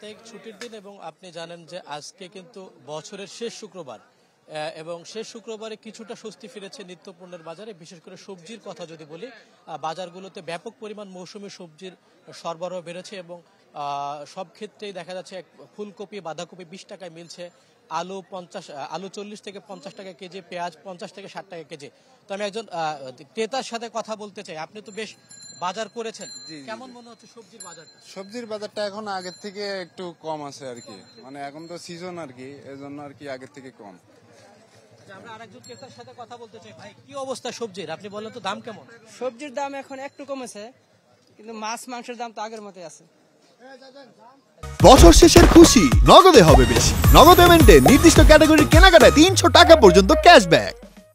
সাপ্তাহিক ছুটির দিন এবং আপনি জানেন যে আজকে কিন্তু বছরের শেষ শুক্রবার এবং শেষ শুক্রবারে কিছুটা স্বস্তি ফিরেছে নিত্যপণ্যের বাজারে, বিশেষ করে সবজির কথা যদি বলি, বাজারগুলোতে ব্যাপক পরিমাণ মৌসুমী সবজির সরবরাহ বেড়েছে এবং সব ক্ষেত্রেই দেখা যাচ্ছে ফুলকপি বাঁধাকপি 20 টাকায় মিলছে, আলু 40 থেকে 50 টাকা কেজি, পেঁয়াজ 50 থেকে 60 টাকা কেজি। তো আমি একজন ক্রেতার সাথে কথা বলতে চাই। আপনি তো বেশ বাজার করেছেন, কেমন মনে হচ্ছে সবজির বাজারটা? সবজির বাজারটা এখন আগের থেকে একটু কম আছে আর কি, মানে এখন তো সিজন আর কি, এজন্য আর কি আগের থেকে কম। আমরা আরেকজন ক্রেতার সাথে কথা বলতে চাই। ভাই, কি অবস্থা সবজির? আপনি বলেন তো দাম কেমন? সবজির দাম এখন একটু কমেছে, কিন্তু মাছ মাংসের দাম তো আগের মতোই আছে। বছর শেষের খুশি নগদে হবে বেশি। নগদ পেমেন্টে নির্দিষ্ট ক্যাটাগরির কেনাকাটায় 300 টাকা পর্যন্ত ক্যাশব্যাক।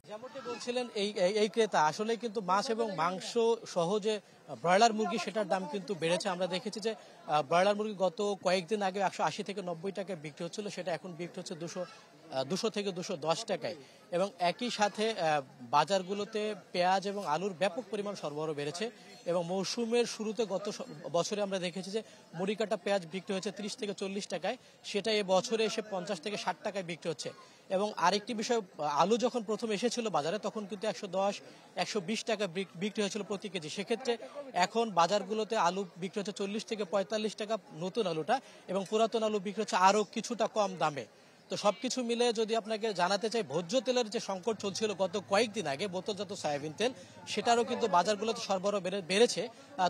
যেমনটি বলছিলেন এই ক্রেতা, আসলে কিন্তু মাছ এবং মাংস সহজে ব্রয়লার মুরগি সেটার দাম কিন্তু বেড়েছে। আমরা দেখেছি যে ব্রয়লার মুরগি গত কয়েকদিন আগে 180 থেকে 90 টাকায় বিক্রি হচ্ছিল, সেটা এখন বিক্রি হচ্ছে 200 থেকে 210 টাকায়। এবং একই সাথে বাজারগুলোতে পেঁয়াজ এবং আলুর ব্যাপক পরিমাণ সরবরাহ বেড়েছে এবং মৌসুমের শুরুতে গত বছরে আমরা দেখেছি যে মুড়ি কাটা পেঁয়াজ বিক্রি হয়েছে 30 থেকে 40 টাকায়, সেটা এ বছরে এসে 50 থেকে 60 টাকায় বিক্রি হচ্ছে। এবং আরেকটি বিষয়, আলু যখন প্রথম এসেছিল বাজারে তখন কিন্তু 110-120 টাকা বিক্রি হয়েছিল প্রতি কেজি। সেক্ষেত্রে এখন বাজারগুলোতে আলু বিক্রি হচ্ছে 40 থেকে 45 টাকা নতুন আলুটা, এবং পুরাতন আলু বিক্রি হচ্ছে আরো কিছুটা কম দামে। তো সবকিছু মিলে যদি আপনাকে জানাতে চাই, ভোজ্য তেলের যে সংকট চলছিল গত কয়েকদিন আগে, বোতলজাত সয়াবিন তেল, সেটারও কিন্তু বাজারগুলোতে সরবরাহ বেড়েছে।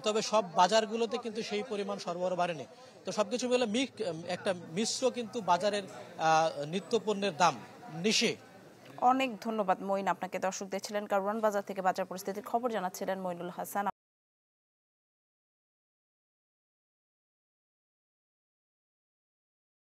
তবে সব বাজারগুলোতে কিন্তু সেই পরিমাণ সরবরাহ বাড়েনি। তো সবকিছু মিলে একটা মিশ্র কিন্তু বাজারের নিত্যপণ্যের দাম নিশে। অনেক ধন্যবাদ মঈন আপনাকে। দর্শক দেখছিলেন কারওয়ান বাজার থেকে বাজার পরিস্থিতির খবর জানাচ্ছিলেন মঈনুল হাসান।